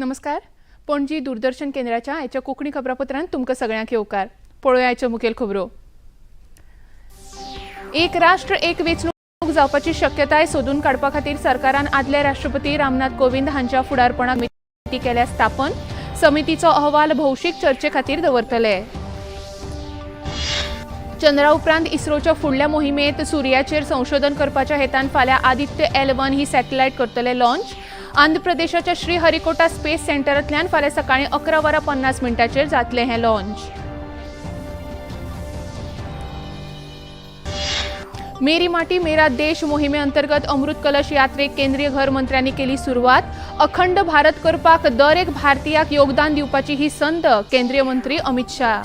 नमस्कार. पणजी दूरदर्शन केंद्राच्या आयच्या कोंकणी खबरापत्रांत तुमकां सगळ्यांक येवकार. पळोवया आयच्यो मुखेल खबरो. एक राष्ट्र एक वेंचणूक जावपाची शक्यताय सोदून काडपा खातीर सरकारान आदले राष्ट्रपती रामनाथ कोविंद हांच्या फुडारपणाक समिती केल्या स्थापन. समितीचो अहवाल भौशीक चर्चे खातीर दवरतले. चंद्रा उपरांत इस्रोच्या फुडल्या मोहिमेंत सूर्याचेर संशोधन करपाच्या हेतान फाल्यां आदित्य L1 ही सॅटेलायट करतले लॉन्च. आंध्र प्रदेशाच्या श्रीहरिकोटा स्पेस सेंटरांतल्यान फाल्यां सकाळीं 11:50 जातलें हें लॉन्च. मेरी माटी मेरा देश मोहिमे अंतर्गत अमृत कलश यात्रेक केंद्रीय घर मंत्र्यांनी केली सुरवात. अखंड भारत करपाक दर एक भारतीयाक योगदान दिवपाची ही संद केंद्रीय मंत्री अमित शाह.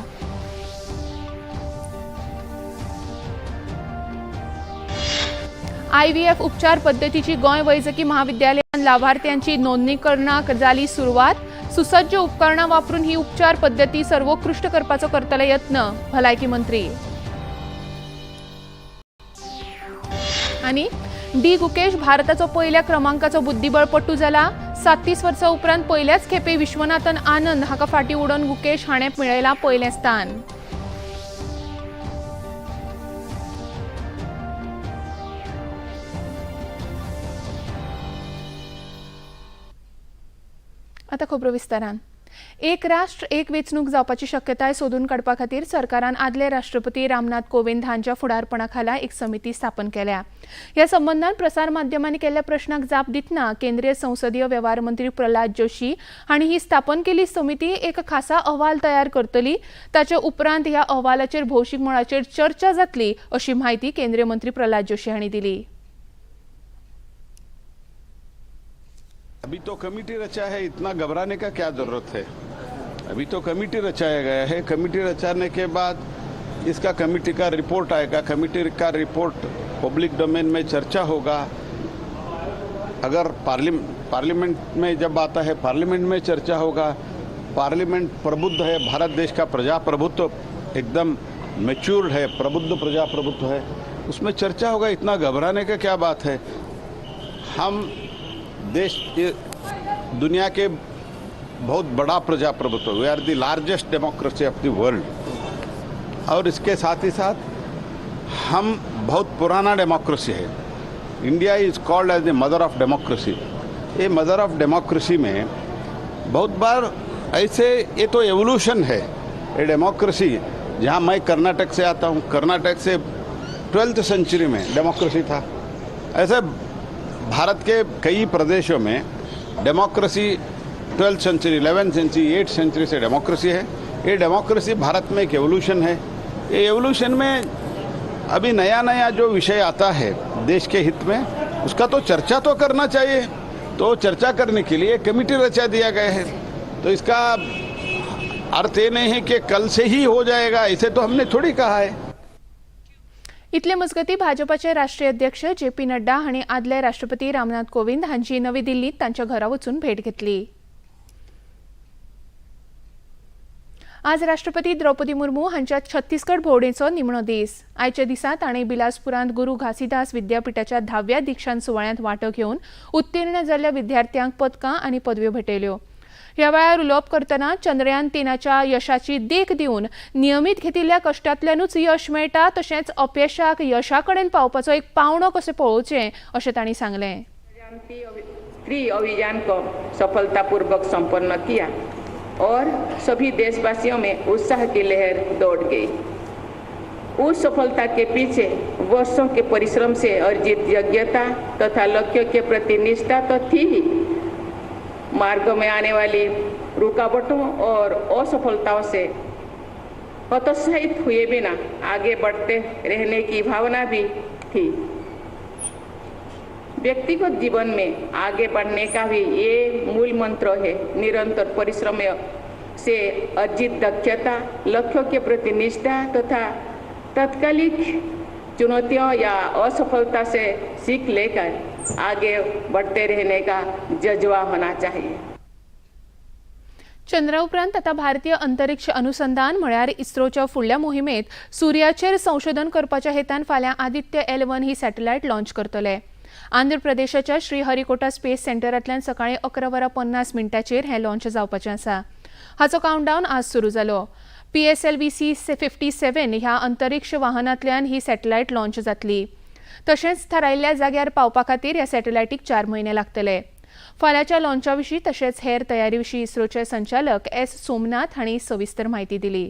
IVF उपचार पद्धतीची गोंय वैजकी महाविद्यालयान लाभार्थ्यांची नोंदणी करण्याक जाली सुरवात. सुसज्ज उपकरणां वापरून ही उपचार पद्धती सर्वोत्कृष्ट करपाचो करतले यत्न भलायकी मंत्री. आणि डी गुकेश भारताचो पहिल्या क्रमांकाचो बुद्धिबळपटू जाला. 37 वर्सां उपरांत पहिल्याच खेपे विश्वनाथन आनंद हाका फाटी उडोवन गुकेश हाणें मेळयलां पयलें स्थान. आता खबरो विस्तारान. एक राष्ट्र एक वेंचणूक जावपाची शक्यताय सोदून काडपा खातीर सरकारान आदले राष्ट्रपती रामनाथ कोविंद हांच्या फुडारपणा खाला एक समिती स्थापन केल्या. ह्या संबंधान प्रसार माध्यमांनी केल्ल्या प्रश्नाक जाप दितना केंद्रीय संसदीय वेव्हार मंत्री प्रल्हाद जोशी हांणी ही स्थापन केली समिती एक खासा अहवाल तयार करतली. ताचे उपरांत ह्या अहवालाचेर भौशीक मळाचेर चर्चा जातली अशी माहिती केंद्रीय मंत्री प्रल्हाद जोशी हांणी दिली. अभी तो कमेटी रचा है, इतना घबराने का क्या जरूरत है. अभी तो कमेटी रचाया गया है. कमेटी रचाने के बाद इसका कमेटी का रिपोर्ट आएगा. कमेटी का रिपोर्ट पब्लिक डोमेन में चर्चा होगा. अगर पार्लियामेंट में जब आता है पार्लियामेंट में चर्चा होगा. पार्लियामेंट प्रबुद्ध है. भारत देश का प्रजाप्रभुत्व एकदम मैच्योर्ड है, प्रबुद्ध प्रजाप्रभुत्व है, उसमें चर्चा होगा. इतना घबराने का क्या बात है. हम देश दुनिया के बहुत बड़ा प्रजाप्रभुत्व, we are the largest democracy of the world. और इसके साथ ही साथ हम बहुत पुराना डेमोक्रेसी है. India is called as the mother of democracy. ये मदर ऑफ डेमोक्रेसी में बहुत बार ऐसे, ये तो एवोल्यूशन है. ये डेमोक्रेसी, जहाँ मैं कर्नाटक से आता हूँ, कर्नाटक से 12th सेंचुरी में डेमोक्रेसी था. ऐसे भारत के कई प्रदेशों में democracy 12th century, 11th century, 8th century से डेमोक्रेसी है. ये डेमोक्रेसी भारत में एक एवोल्यूशन है. ये एवोल्यूशन में अभी नया नया जो विषय आता है देश के हित में, उसका तो चर्चा तो करना चाहिए. तो चर्चा करने के लिए कमेटी रचा दिया गया है. तो इसका अर्थ ये नहीं है कि कल से ही हो जाएगा, इसे तो हमने थोड़ी कहा है. इतले मजगती भाजपाचे राष्ट्रीय अध्यक्ष JP नड्डा हांणी आदले राष्ट्रपती रामनाथ कोविंद हांची नवी दिल्लीत तांच्या घरा वचून भेट घेतली. आज राष्ट्रपती द्रौपदी मुर्मू हांच्या छत्तीसगड भोंवडेचो निमणो दीस. आयच्या दिसा ताणें बिलासपुरांत गुरू घासीदास विद्यापीठाच्या 10व्या दीक्षांत सुवाळ्यांत वांटो घेवन उत्तीर्ण जाल्ल्या विद्यार्थ्यांक पदकां आनी पदव्यो भेटयल्यो. ह्या वेळार उलोवप करतना चंद्रयान 3च्या यशाची देख दिवन नियमीत घेतिल्ल्या कश्टांतल्यानूच यश मेळटा, तशेंच अपयशाक यशा कडेन पावपाचो एक पावंडो कशें पळोवचें अशें तांणी सांगलें. 3 अभियान को सफलतापूर्वक संपन्न किया और सभी देशवासियों में उत्साह की लहर दौड़ गई. उस सफलता के पीछे वर्षों के परिश्रम से अर्जित योग्यता तथा लक्ष्य के प्रति निष्ठा तो थी ही, मार्ग में आने वाली रुकावटों और असफलताओं से हतोत्साहित हुए बिना आगे बढ़ते रहने की भावना भी थी. व्यक्तिगत जीवन में आगे बढ़ने का भी ये मूल मंत्र है. निरंतर परिश्रम से अर्जित दक्षता, लक्ष्यों के प्रति निष्ठा तथा तात्कालिक चुनौतियों या असफलता से सीख लेकर आगे बढ़ते रहने का जज्बा होना चाहिए. चंद्रा उपरांत आता भारतीय अंतरिक्ष अनुसंधान म्हळ्यार इस्रोच्या फुडल्या मोहिमेंत सूर्याचेर संशोधन करपाच्या हेतान फाल्यां आदित्य L1 ही सॅटेलायट लॉन्च करतले. आंध्र प्रदेशाच्या श्रीहरिकोटा स्पेस सेंटरांतल्यान सकाळीं 11:50 हें लॉन्च जावपाचें आसा. हाचो काउंटडावन आज सुरू जालो. PSLV-C-57 ह्या अंतरिक्ष वाहनांतल्यान ही सॅटेलायट लॉन्च जातली. तशेंच थारायिल्ल्या जाग्यार पावपा खातीर ह्या सॅटेलायटीक 4 म्हयने लागतले. फाल्यांच्या लॉन्चा विशीं तशेंच हेर तयारी विशीं इस्रोचे संचालक S. सोमनाथ हांणी सविस्तर म्हायती दिली.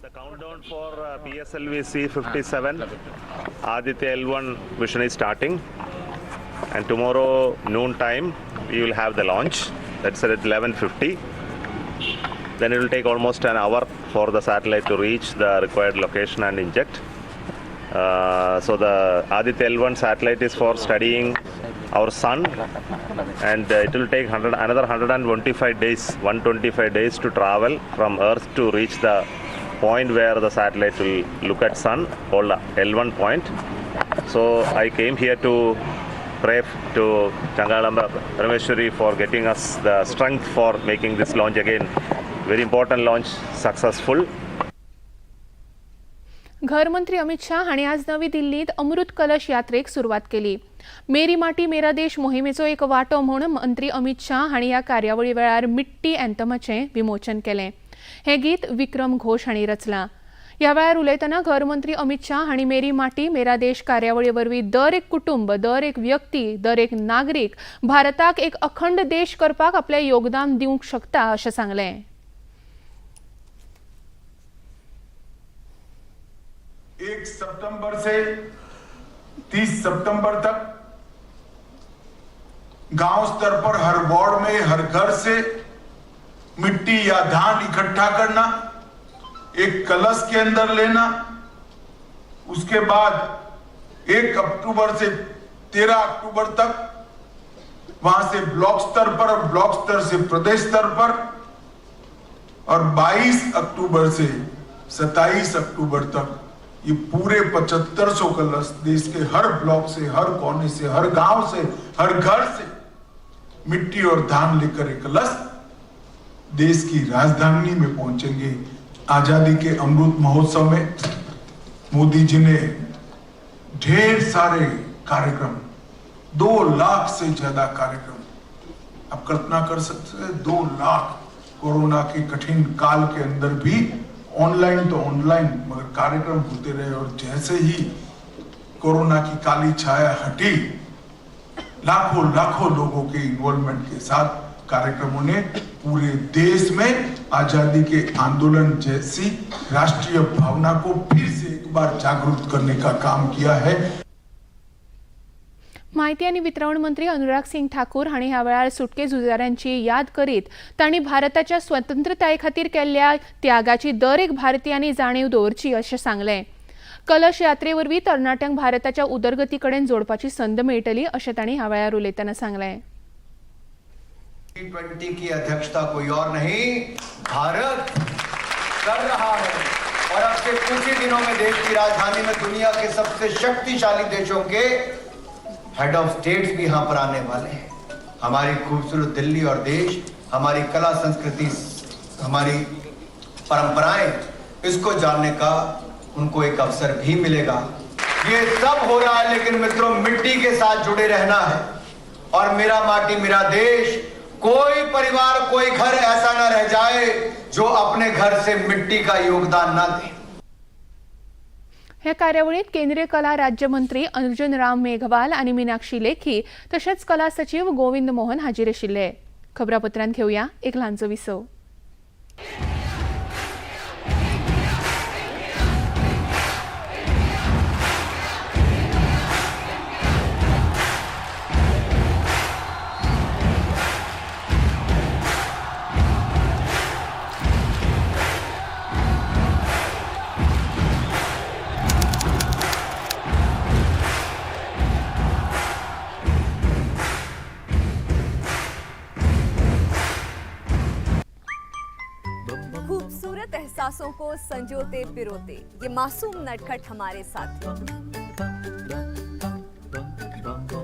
The countdown for PSLV-C-57 Aditya L1 mission is starting, and tomorrow noon time we will have the launch. That's at 11:50. Then it will take almost an hour for the satellite to reach the required location and inject. So the Aditya L1 satellite is for studying our sun, and it will take another 125 days to travel from Earth to reach the point where the satellite will look at sun, called L1 point. So I came here to pray to Changalamba Parameshwari for getting us the strength for making this launch again. Very important launch successful. गृहमंत्री अमित शाह हांणी आज नवी दिल्लींत अमृत कलश यात्रेक सुरवात केली. मेरी माटी मेरा देश मोहिमेचो एक वांटो म्हूण मंत्री अमित शाह हांणी ह्या कार्यावळी वेळार मिट्टी अँथमाचें विमोचन केलें. हें गीत विक्रम घोष हांणी रचलां. ह्या वेळार उलयतना गृहमंत्री अमित शाह हांणी मेरी माटी मेरा देश कार्यावळी वरवीं दर एक कुटुंब, दर एक व्यक्ती, दर एक नागरीक भारताक एक अखंड देश करपाक आपलें योगदान दिवंक शकता अशें सांगलें. 1 सितंबर से 30 सितंबर तक गांव स्तर पर हर वार्ड में, हर घर से मिट्टी या धान इकट्ठा करना, एक कलश के अंदर लेना. उसके बाद 1 अक्टूबर से 13 अक्टूबर तक वहां से ब्लॉक स्तर पर और ब्लॉक स्तर से प्रदेश स्तर पर, और 22 अक्टूबर से 27 अक्टूबर तक ये पूरे 7500 कलश देश के हर ब्लॉक से, हर कोने से, हर गांव से, हर घर से मिट्टी और धान लेकर एक कलश देश की राजधानी में पहुंचेंगे. आजादी के अमृत महोत्सव में मोदी जी ने ढेर सारे कार्यक्रम, 2 लाख से ज्यादा कार्यक्रम, आप कल्पना कर सकते हैं 2 लाख कोरोना के कठिन काल के अंदर भी ऑनलाइन तो ऑनलाइन मगर कार्यक्रम होते रहे. और जैसे ही कोरोना की काली छाया हटी, लाखों लोगों के इन्वॉल्वमेंट के साथ कार्यक्रमों ने पूरे देश में आजादी के आंदोलन जैसी राष्ट्रीय भावना को फिर से एक बार जागरूक करने का काम किया है. माहिती आणि वितरण मंत्री अनुराग सिंग ठाकूर हांणी ह्या वेळार सुटके झुजाऱ्यांची याद करीत तांणी भारताच्या स्वतंत्रताये खातीर केल्ल्या त्यागाची दर एक भारतीयांनी जाणीव दवरची अशें सांगलें. कलश यात्रे वरवीं तरणाट्यांक भारताच्या उदरगती कडेन जोडपाची संद मेळटली अशें तांणी ह्या वेळार उलयतना सांगलें. G20 की अध्यक्षता कोई और नहीं, भारत कर रहा है. और अब से कुछ ही दिनों में देश की राजधानी में दुनिया के सबसे शक्तिशाली देशों के हेड ऑफ स्टेट्स भी यहाँ पर आने वाले हैं. हमारी खूबसूरत दिल्ली और देश, हमारी कला संस्कृति, हमारी परंपराएं, इसको जानने का उनको एक अवसर भी मिलेगा. ये सब हो रहा है, लेकिन मित्रों मिट्टी के साथ जुड़े रहना है. और मेरा माटी मेरा देश, कोई परिवार, कोई घर ऐसा ना रह जाए जो अपने घर से मिट्टी का योगदान ना दे. ह्या कार्यावळीत केंद्रीय कला राज्यमंत्री अर्जुन राम मेघवाल आणि मीनाक्षी लेखी तशेंच कला सचिव गोविंद मोहन हाजीर आशिल्ले. खबरापत्रांत घेवया एक ल्हानचो विसव. खूबसूरत एहसासों को संजोते पिरोते ये मासूम नटखट हमारे साथ,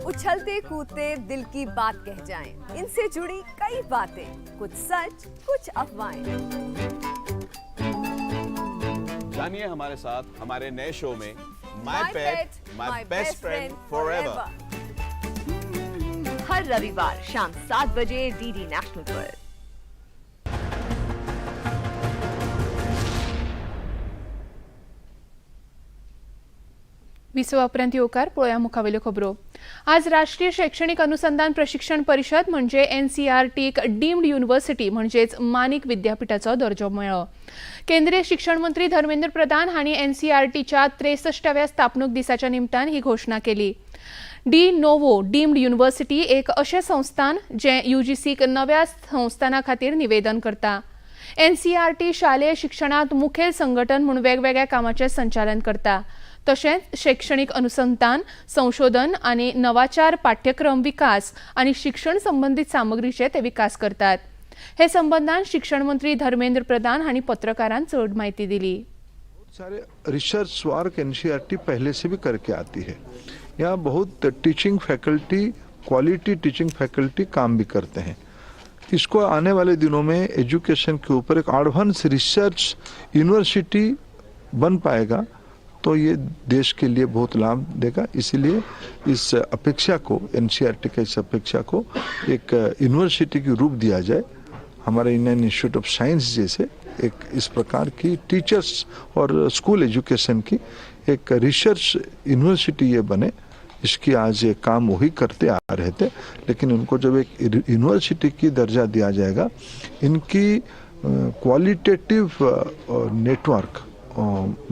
उछलते कूदते दिल की बात कह जाएं, इनसे जुड़ी कई बातें, कुछ सच कुछ अफवाहें. जानिए हमारे साथ हमारे नए शो में My pet, my best friend forever. हर रविवार शाम 7 बजे डीडी नेशनल पर। विसवापर्यंत येवकार पळोवया मुखावेल्यो खबरो। आज राष्ट्रीय शैक्षणिक अनुसंधान प्रशिक्षण परिषद म्हणजे NCERTक डीम्ड युनिव्हर्सिटी म्हणजेच मानीक विद्यापीठाचो दर्जो मेळ्ळो। केंद्रीय शिक्षण मंत्री धर्मेंद्र प्रधान हांणी NCERTच्या 63व्या स्थापणूक दिसाच्या निमतान ही घोषणा केली। डी नोवो डीम्ड युनिव्हर्सिटी एक अशें संस्थान जे UGCक नव्या संस्थाना खातीर निवेदन करता। NCERT शालेय शिक्षणात मुखेल संघटन म्हणून वेगवेगळ्या कामांचे संचालन करता। तशेंच शैक्षणिक अनुसंधान संशोधन आणि नवाचार पाठ्यक्रम विकास आणि शिक्षण संबंधित सामग्रीचे ते विकास करतात। हे संबंधान शिक्षण मंत्री धर्मेंद्र प्रधान हांणी पत्रकारांक चड माहिती दिली। सारे रिसर्च वर्क NCERT पहले से भी करके आती है। यहाँ बहुत teaching faculty, quality teaching faculty काम भी करते हैं। इसको आने वाले दिनों में एजुकेशन के ऊपर एक एडवांस रिसर्च यूनिवर्सिटी बन पाएगा तो ये देश के लिए बहुत लाभ देगा। इसीलिए इस अपेक्षा को, NCERT के इस अपेक्षा को एक यूनिवर्सिटी की रूप दिया जाए। हमारे इंडियन इंस्टीट्यूट ऑफ साइंस जैसे एक इस प्रकार की टीचर्स और स्कूल एजुकेशन की एक रिसर्च यूनिवर्सिटी ये बने, इसकी आज ये काम वही करते आ रहे थे, लेकिन उनको जब एक यूनिवर्सिटी की दर्जा दिया जाएगा, इनकी क्वालिटेटिव नेटवर्क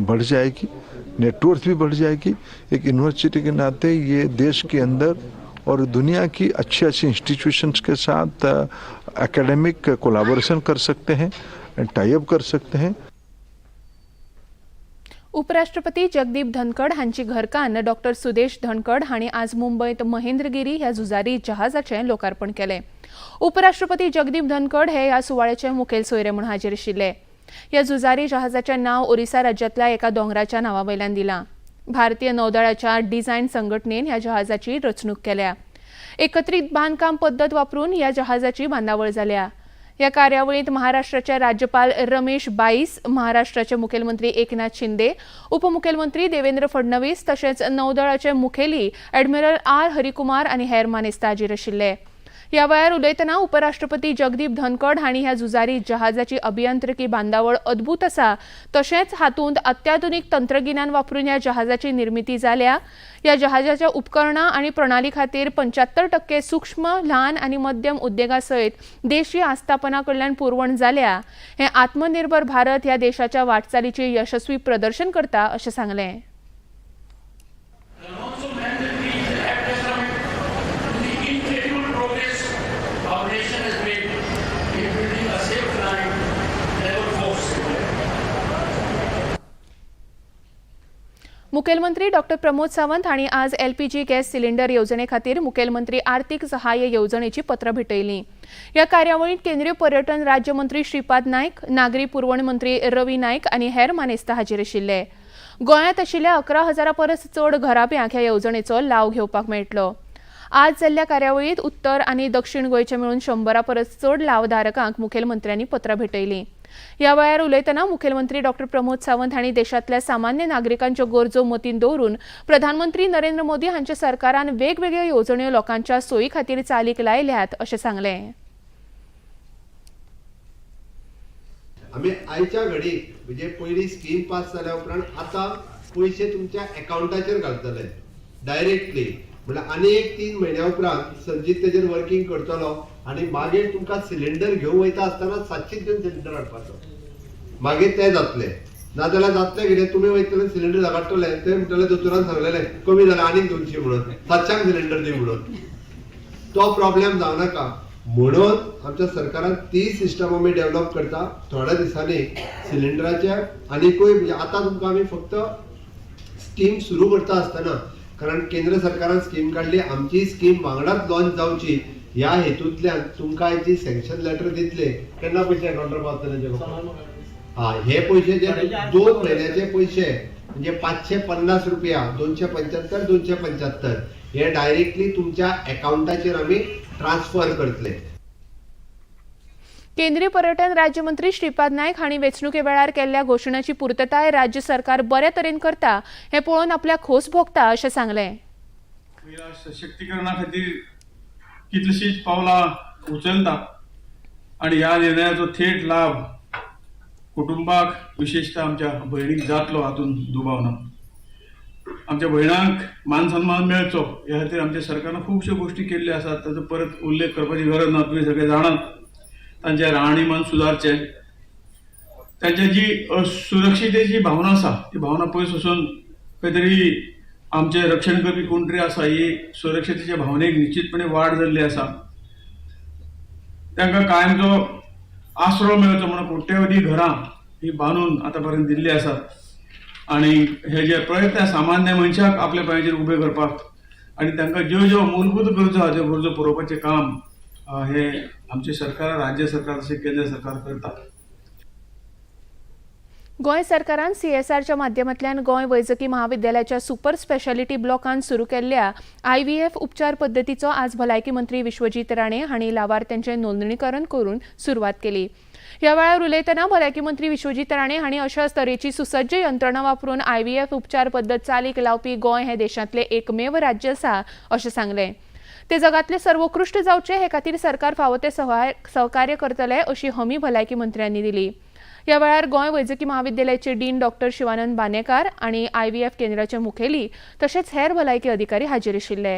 बढ़ जाएगी, नेटवर्क भी बढ़ जाएगी। एक यूनिवर्सिटी के नाते ये देश के अंदर और दुनिया की अच्छी अच्छी इंस्टीट्यूशंस के साथ एकेडमिक कोलैबोरेशन कर सकते हैं, टाई अप कर सकते हैं। उपराष्ट्रपती जगदीप धनखड हांची घरकान्न डॉ. सुदेश धनखड हांणी आज मुंबईत महेंद्रगिरी ह्या झुजारी जहाजाचे लोकार्पण केले। उपराष्ट्रपती जगदीप धनखड हे ह्या सुवाळ्याचे मुखेल सोयरे म्हणून हाजीर आशिल्ले। या झुजारी जहाजाचे नाव ओरिसा राज्यातल्या एका दोंगराच्या नावावयल्यान दिला। भारतीय नौदळाच्या डिझायन संघटनेन ह्या जहाजाची रचणूक केल्या। एकत्रित बांधकाम पद्धत वापरून या जहाजाची बांदावळ जाल्या। या कार्यावळीत महाराष्ट्राचे राज्यपाल रमेश बाईस, महाराष्ट्राचे मुखेलमंत्री एकनाथ शिंदे, उपमुखेलमंत्री देवेंद्र फडणवीस तसेच नौदळाचे मुखेली ॲडमिरल R. हरिकुमार आणि हेर मानेस्त हाजीर आशिल्ले। या वेळार उलयतना उपराष्ट्रपती जगदीप धनखड हांणी ह्या झुजारी जहाजाची अभियांत्रिकी बांदावळ अद्भुत आसा, तशेंच हातूंत अत्याधुनिक तंत्रगिन्यान वापरून या जहाजाची निर्मिती जाल्या। या जहाजाच्या उपकरणां आणि प्रणाली खातीर 75% सूक्ष्म, ल्हान आणि मध्यम उद्देगा सयत देशी आस्थापना कडल्यान पुरवण जाल्या। हे आत्मनिर्भर भारत ह्या देशाच्या वाटचालीचे यशस्वी प्रदर्शन करता अशें सांगलें। मुखेलमंत्री डॉ. प्रमोद सावंत हांणी आज LPG गॅस सिलिंडर येवजणे खातीर मुखेलमंत्री आर्थिक सहाय्य येवजणेची पत्रां भेटयलीं। ह्या कार्यावळीत केंद्रीय पर्यटन राज्यमंत्री श्रीपाद नायक, नागरी पुरवण मंत्री रवी नायक आनी हेर मानेस्त हाजीर आशिल्ले। गोंयांत आशिल्ल्या 11,000 परस चड घराब्यांक ह्या येवजणेचो लाव घेवपाक मेळटलो। आज जाल्ल्या कार्यावळीत उत्तर आनी दक्षिण गोंयचे मेळून 100 परस चड लावधारकांक मुखेलमंत्र्यांनी पत्रां भेटयलीं। या वेळार उलयतना मुखेलमंत्री डॉ. प्रमोद सावंत हांणी देशांतल्या सामान्य नागरिकांच्यो गरजो मतींत दवरून प्रधानमंत्री नरेंद्र मोदी हांच्या सरकारान वेगवेगळ्यो येवजण्यो लोकांच्या सोयी खातीर चालीक लायल्यात अशें सांगलें। आमी आयच्या घडीक म्हणजे पयली स्कीम पास जाल्या उपरांत आतां पयशे तुमच्या अकाउंटाचेर घालतले डायरेक्टली, म्हळ्यार आनी एक 3 म्हयन्या उपरांत संजीत तेजेर वर्किंग करतलो आणि मागीर तुमकां सिलिंडर घेवन वयता आसतना 700 घेवन सिलिंडर हाडपाचो, मागीर ते जातले। नाजाल्यार जातले कितें, तुमी वयतले सिलिंडर धाडटले, ते म्हणटले दोतोरान सांगलेले कमी जाला आनीक 200 म्हणून, 700 सिलिंडर दी म्हणून। तो प्रॉब्लेम जावं नाका म्हणून आमच्या सरकारान ती सिस्टम आमी डेव्हलप करता। थोड्या दिसांनी सिलिंडराचे आनीकूय म्हणजे आतां तुमकां आमी फक्त स्कीम सुरू करता आसतना, कारण केंद्र सरकारान स्कीम काढली, आमची स्कीम वांगडाच लॉन्च जावची ह्या हेतूंतल्यान तुमकां जी सँक्शन लेटर दितले केन्ना पयशे अकाउंटार पावतले? हे पयशे जे 2 महिन्याचे पयशे म्हणजे 550 रुपया 275 275 हे डायरेक्टली तुमच्या अकाउंटाचेर आमी ट्रान्सफर करतले। केंद्रीय पर्यटन राज्यमंत्री श्रीपाद नायक हांणी वेंचणुके वेळार केल्ल्या घोशणाची पूर्तताय राज्य सरकार बऱ्या तरेन करता हें पळोवन आपल्या खोस भोगता अशें सांगलें. महिला सशक्तीकरणा खातीर कितलीशींच पावलां उचलता आनी ह्या निर्णयाचो थेट लाभ कुटुंबाक विशेषतः आमच्या भयणीक जातलो हातून दुबाव ना. आमच्या भयणांक मान सन्मान मेळचो ह्या खातीर आमच्या सरकारान खुबश्यो गोश्टी केल्ल्यो आसात. ताचो परत उल्लेख करपाची गरज ना. तुमी सगळे जाणात तांचें राहणीमान सुदारचें, तांची जी सुरक्षितेची भावना आसा ती भावना पयस वचून खंय तरी आमचे रक्षण करपी कोण तरी आसा ही सुरक्षितेच्या भावनेक निश्चितपणे वाड जाल्ली आसा. तांकां कायमचो आसरो मेळचो म्हणून कोट्यवधी घरां ही बांदून आतां पर्यंत दिल्ली आसात आनी हे जे प्रयत्न सामान्य मनशाक आपल्या पांयाचेर उबे करपाक आनी तांकां ज्यो ज्यो मूलभूत गरजो आहा त्यो गरजो पुरोवपाचें काम हे आमचे सरकार, राज्य सरकार तशें केंद्र सरकार करता. गोंय सरकारान CSRच्या माध्यमांतल्यान गोंय वैजकी महाविद्यालयाच्या सुपर स्पेशालिटी ब्लॉकांत सुरू केल्ल्या IVF उपचार पद्दतीचो आज भलायकी मंत्री विश्वजीत राणे हांणी लावार्थ्यांचें नोंदणीकरण करून सुरवात केली. ह्या वेळार उलयतना भलायकी मंत्री विश्वजीत राणे हांणी अशा तरेची सुसज्ज यंत्रणा वापरून IVF उपचार पद्दत चालीक लावपी गोंय हे देशांतलें एकमेव राज्य आसा अशें सांगलें. ते जगातले सर्वोत्कृष्ट जावचे हे खातीर सरकार फावो ते सहकार्य करतले अशी हमी भलायकी मंत्र्यांनी दिली. ह्या वेळार गोंय वैजकी महाविद्यालयाचे डीन डॉ. शिवानंद बानेकार आनी IVF केंद्राचे मुखेली तशेंच हेर भलायकी अधिकारी हाजीर आशिल्ले.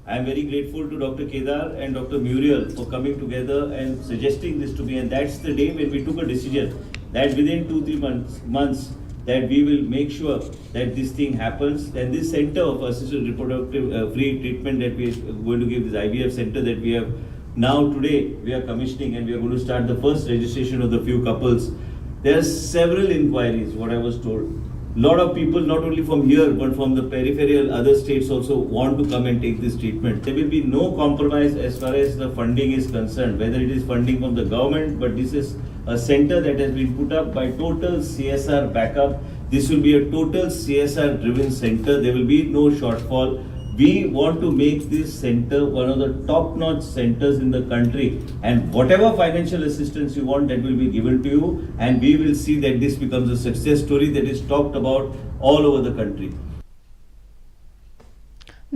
I am very grateful to Dr. Kedar and Dr. Muriel for coming together and suggesting this to me, and that's the day when we took a decision that within 2-3 months that we will make sure that this thing happens, and this center of assisted reproductive free treatment that we are going to give, this IVF center that we have now today we are commissioning, and we are going to start the first registration of the few couples. There are several inquiries, what I was told. Lot of people not only from here but from the peripheral other states also want to come and take this treatment. There will be no compromise as far as the funding is concerned, whether it is funding from the government, but this is a center that has been put up by total CSR backup. This will be a total CSR driven center. There will be no shortfall. We want to make this center one of the top-notch centers in the country, and whatever financial assistance you want, that will be given to you, and we will see that this becomes a success story that is talked about all over the country.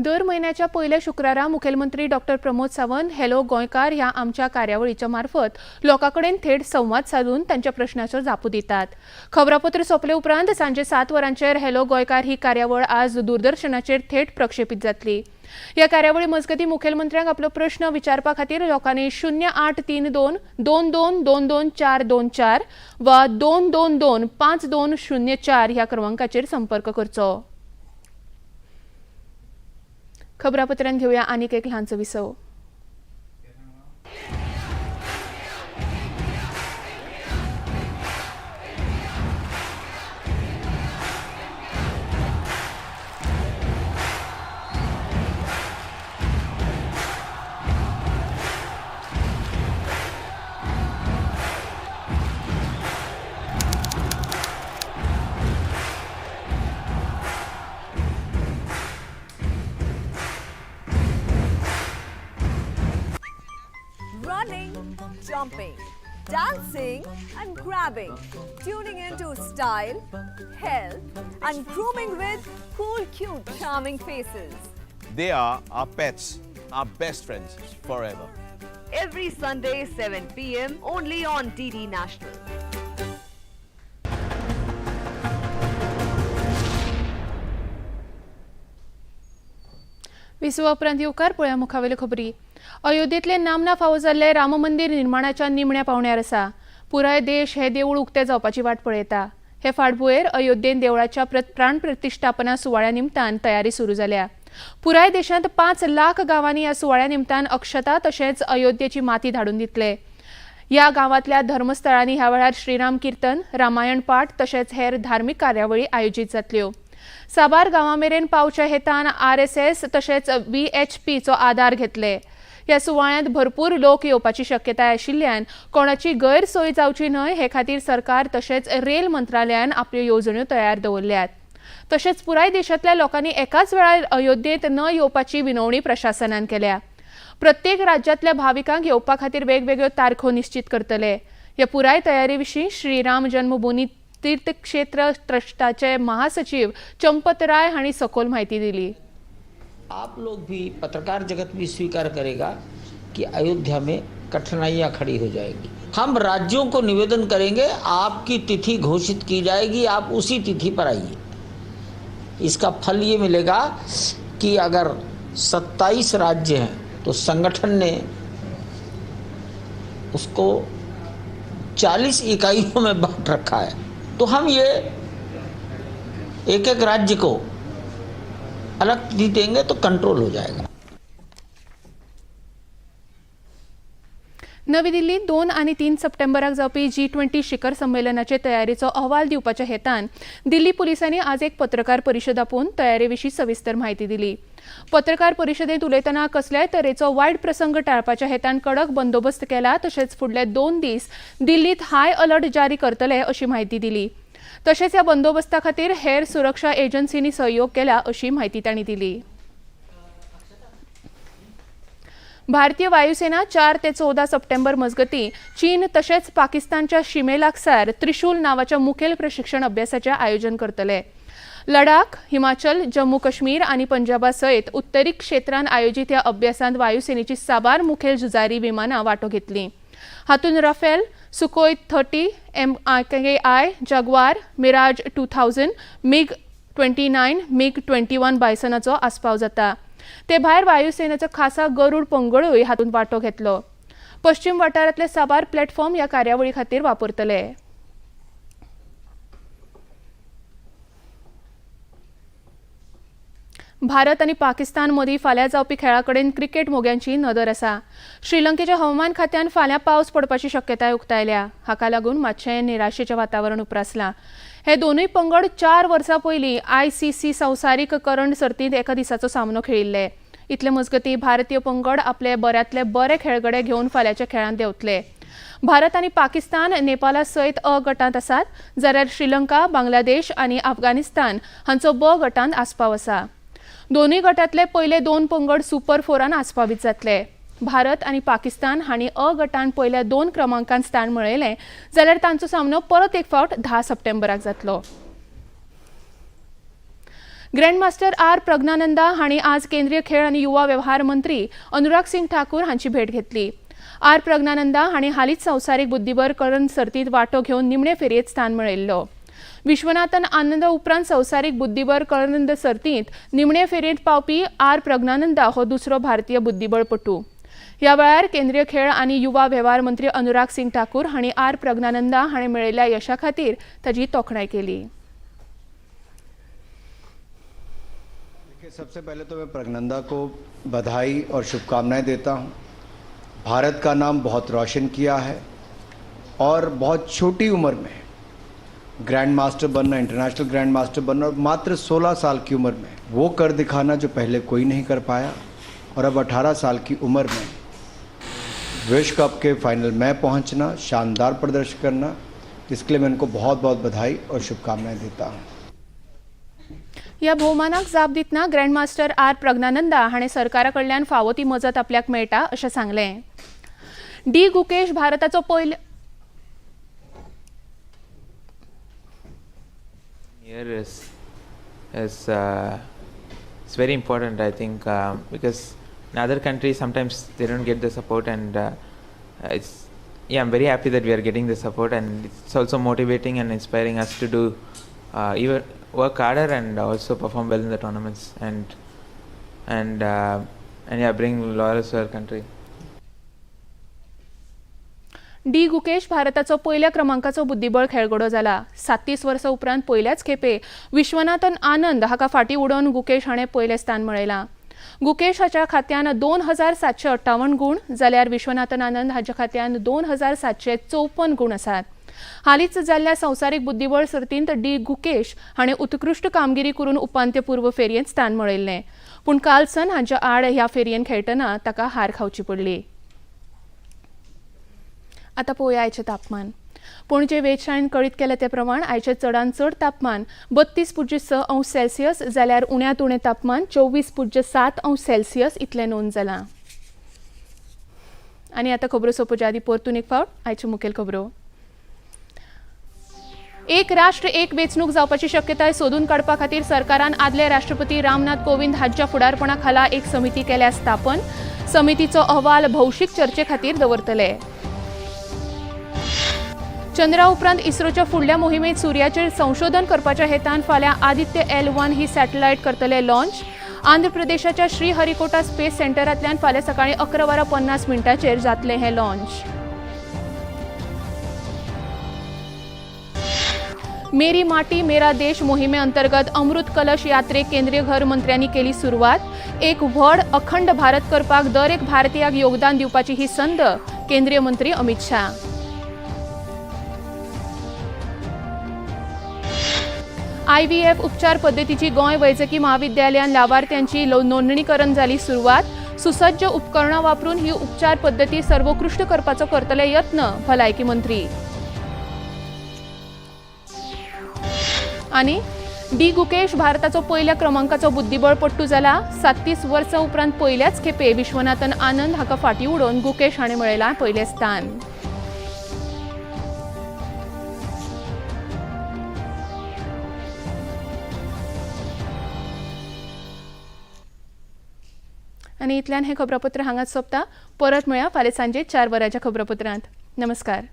दर महिन्याच्या पहिल्या शुक्रारा मुखेलमंत्री डॉ. Pramod Sawant hello गोंयकार ह्या आमच्या कार्यावळीच्या मार्फत लोकांकडेन थेट संवाद साधून त्यांच्या प्रश्नांचो जापो दितात. खबरापत्र सोंपले उपरांत सांजे 7 वरांचेर हॅलो गोंयकार ही कार्यावळ आज दूरदर्शनाचेर थेट प्रक्षेपीत जातली. ह्या कार्यावळी मजगती मुखेलमंत्र्यांक आपलो प्रश्न विचारपा खातीर लोकांनी 0832 2222 वा 222 5204 ह्या क्रमांकाचेर संपर्क करचो. खबरापत्रांत घेऊया आनीक एक ल्हानसो विसव. Running, jumping, dancing and grabbing, tuning into style, health and grooming with cool, cute, charming faces. They are our pets, our best friends forever. Every Sunday 7 p.m. only on DD National. विसवा उपरांत येवकार पळया मुखावेल्यो खबरी. अयोध्येतले नामना फावो जाल्ले राम मंदिर निर्माणाच्या निमण्या पावण्यार आसा. पुराय देश हे देवूळ उक्ते जावपाची वाट पळयता. हे फाटभुंयेर अयोध्येन देवळाच्या प्राण प्रतिश्ठापना सुवाळ्या निमतान तयारी सुरू जाल्या. पुराय देशांत 5 लाख गांवांनी ह्या सुवाळ्या निमतान अक्षता तशेंच अयोध्येची माती धाडून दितले. ह्या गांवांतल्या धर्मस्थळांनी ह्या वेळार श्रीराम कीर्तन, रामायण पाठ तशेंच हेर धार्मीक कार्यावळी आयोजीत जातल्यो. साबार गांवां मेरेन पावच्या हेतान RSS तशेंच VHPचो आदार घेतले. ह्या सुवाळ्यांत भरपूर लोक येवपाची शक्यताय आशिल्ल्यान कोणाची गैरसोय जावची न्हय हे खातीर सरकार तशेंच रेल मंत्रालयान आपल्यो येवजण्यो तयार दवरल्यात. तसेच पुराय देशातल्या लोकांनी एकाच वेळार अयोध्येत न येवपाची विनवणी प्रशासनान केल्या. प्रत्येक राज्यातल्या भाविकांक येवपा खातीर वेगवेगळ्यो तारखो निश्चित करतले. ह्या पुराय तयारी विशीं श्रीराम जन्मभूमी तीर्थ क्षेत्र ट्रस्टाचे महासचिव चंपत राय हांणी सखोल म्हायती दिली. आप लोग भी, पत्रकार जगत भी स्वीकार करेगा कि अयोध्या में कठिनाइयां खड़ी हो जाएगी. हम राज्यों को निवेदन करेंगे, आपकी तिथि घोषित की जाएगी, आप उसी तिथि पर आइए. इसका फल ये मिलेगा कि अगर 27 राज्य हैं तो संगठन ने उसको 40 इकाइयों में बांट रखा है. तो हम ये एक एक राज्य को अलग तिथि देंगे तो कंट्रोल हो जाएगा. नवी दिल्लीत 2 आनी 3 सप्टेंबराक जावपी G20 शिखर संमेलनाचे तयारीचो अहवाल दिवपाच्या हेतान दिल्ली पुलिसांनी आज एक पत्रकार परिशद आपोवन तयारे विशीं सविस्तर म्हायती दिली. पत्रकार परिशदेंत उलयतना कसल्याय तरेचो वायट प्रसंग टाळपाच्या हेतान कडक बंदोबस्त केला. तशेंच फुडले 2 दीस दिल्लीत हाय अलर्ट जारी करतले अशी म्हायती दिली. तशेंच ह्या बंदोबस्ता खातीर हेर सुरक्षा एजन्सींनी सहयोग केला अशी म्हायती तांणी दिली. भारतीय वायुसेना 4 ते 14 सप्टेंबर मजगती चीन तशेंच पाकिस्तानच्या शिमेलागसार त्रिशूल नावाच्या मुखेल प्रशिक्षण अभ्यासाचे आयोजन करतले. लडाख, हिमाचल, जम्मू काश्मीर आणि पंजाबा सयत उत्तरी क्षेत्रांत आयोजित ह्या अभ्यासांत वायुसेनेची साबार मुखेल झुजारी विमानां वांटो घेतली. हातूंत Rafale, Sukhoi 30, MiKI, Jaguar, Mirage 2000, MiG-29, MiG-21 बायसनाचो आस्पाव जाता. ते भायर वायुसेनेचो खासा गरुड पंगडूय हातूंत वांटो घेतलो. पश्चिम वाठारांतले साबार प्लॅटफॉर्म ह्या कार्यावळी खातीर वापरतले. भारत आणि पाकिस्तान मदीं फाल्यां जावपी खेळा कडेन क्रिकेट मोग्यांची नदर आसा. श्रीलंकेच्या हवामान खात्यान फाल्यां पावस पडपाची शक्यताय उक्तायल्या. हाका लागून मातशें निराशेचें वातावरण उप्रासलां. हे दोनूय पंगड 4 वर्सां पयलीं ICC संवसारीक करंड सर्तींत एका दिसाचो सामनो खेळिल्ले. इतले मजगतीं भारतीय पंगड आपले बऱ्यांतले बरे खेळगडे घेवन फाल्यांच्या खेळांत देंवतले. भारत आणि पाकिस्तान नेपाला सयत अ गटांत आसात, जाल्यार श्रीलंका, बांगलादेश आणि अफगाणिस्तान हांचो ब गटांत आस्पाव आसा. दोनूय गटांतले पयले 2 पंगड सुपर 4 आस्पावीत जातले. भारत आणि पाकिस्तान हांणी अ गटांत पयल्या 2 क्रमांकांत स्थान मेळयलें, जाल्यार तांचो सामनो परत एक फावट 10 सप्टेंबराक जातलो. ग्रँडमास्टर आर प्रज्ञानंदा हांणी आज केंद्रीय खेळ आनी युवा वेव्हार मंत्री अनुराग सिंग ठाकूर हांची भेट घेतली. आर प्रज्ञानंदा हांणी हालींच संवसारीक बुद्धीबळ करंड सर्तींत वांटो घेवन निमणे फेरयेंत स्थान मेळयल्लो. विश्वनाथन आनंद उपरांत संवसारीक बुद्धीबळ करंड सर्तींत निमणे फेरयेंत पावपी आर प्रज्ञानंदा हो दुसरो भारतीय बुद्धीबळपटू. ह्या वेळार केंद्रीय खेळ आनी युवा वेव्हार मंत्री अनुराग सिंग ठाकूर हांणी आर प्रज्ञानंदा हांणी मेळयल्ल्या यशा खातीर ताची तोखणाय केली. सबसे पहले तो मैं प्रज्ञानंदा को बधाई और शुभकामनाएं देता हूं. भारत का नाम बहुत रोशन किया है और बहुत छोटी उम्र में ग्रैंड मास्टर बनना, इंटरनेशनल ग्रैंड मास्टर बनना, और मात्र 16 साल की उम्र में वो कर दिखाना जो पहले कोई नहीं कर पाया. और अब 18 साल की उम्र में विश्व कप के फाइनल में पहुंचना, शानदार प्रदर्शन करना, इसके लिए मैं उनको बहुत बहुत बधाई और शुभकामनाएं देता हूं. ह्या भोवमानाक जाप दितना ग्रँडमास्टर आर प्रज्ञानंदा हाणें सरकारा कडल्यान फावो ती मजत आपल्याक मेळटा अशें सांगलें. डी गुकेश भारताचो पयलो Here is it's very important, I think, because in other countries sometimes they don't get the support, and I'm very happy that we are getting the support, and it's also motivating and inspiring us to do even work harder and also perform well in the tournaments and bring laurels to our country. D Gukesh भारताचो पहिल्या क्रमांकाचो बुद्धीबळ खेळगडो जाला. 37 वर्सां उपरांत पहिल्याच खेपे विश्वनाथन आनंद हाका फाटीं उडोवन गुकेश हाणें पयलें स्थान मेळयलां. गुकेश हाच्या खात्यान 2758 गुण, जाल्यार विश्वनाथन आनंद हाच्या खात्यान 2754 गुण आसात. हालींच जाल्ल्या संवसारीक बुद्धीबळ सर्तींत डी गुकेश हाणें उत्कृश्ट कामगिरी करून उपांत्यपूर्व फेरयेंत स्थान मेळयल्लें, पूण कार्लसन हांच्या आड ह्या फेरयेंत खेळटना ताका हार खावची पडली. आता पळोवया आयचें तापमान. पणजे वेधशाळेन कळीत केले ते प्रमाण आयचे चडांत चड तापमान 32.6 अंश सेल्सियस जाल्यार उण्यांत उणें तापमान 24.7 अंश सेल्सियस इतलें नोंद जालां. आनी आतां खबरो सोंपोवचे आदीं परतून एक फावट आयच्यो मुखेल खबरो. एक राष्ट्र एक वेंचणूक जावपाची शक्यताय सोदून काडपा खातीर सरकारान आदले राष्ट्रपती रामनाथ कोविंद हांच्या फुडारपणा खाला एक समिती केल्या स्थापन. समितीचो अहवाल भौशीक चर्चे खातीर दवरतले. चंद्रा उपरांत इस्रोच्या फुडल्या मोहिमेंत सूर्याचेर संशोधन करपाच्या हेतान फाल्यां आदित्य L1 ही सॅटेलायट करतले लॉन्च. आंध्र प्रदेशाच्या श्रीहरिकोटा स्पेस सेंटरांतल्यान फाल्यां सकाळीं 11:50 जातलें हें लॉन्च. मेरी माटी मेरा देश मोहिमे अंतर्गत अमृत कलश यात्रेक केंद्रीय घर मंत्र्यांनी केली सुरवात. एक व्हड अखंड भारत करपाक दर एक भारतीयाक योगदान दिवपाची ही संद केंद्रीय मंत्री अमित शाह. IVF उपचार पद्दतीची गोंय वैजकी महाविद्यालयान लाभार्थ्यांची नोंदणीकरण जाली सुरवात. सुसज्ज उपकरणां वापरून ही उपचार पद्दती सर्वोत्कृष्ट करपाचो करतले यत्न भलायकी मंत्री. आनी डी गुकेश भारताचो पहिल्या क्रमांकाचो बुद्धिबळपट्टू जाला. 37 वर्सां उपरांत पहिल्याच खेपे विश्वनाथन आनंद हाका फाटीं उडोवन गुकेश हाणें मेळयलां पयलें स्थान. आनी इतल्यान हें खबरापत्र हांगाच सोंपता. परत मेळया फाल्यां सांजे 4 वरांच्या खबरापत्रांत. नमस्कार.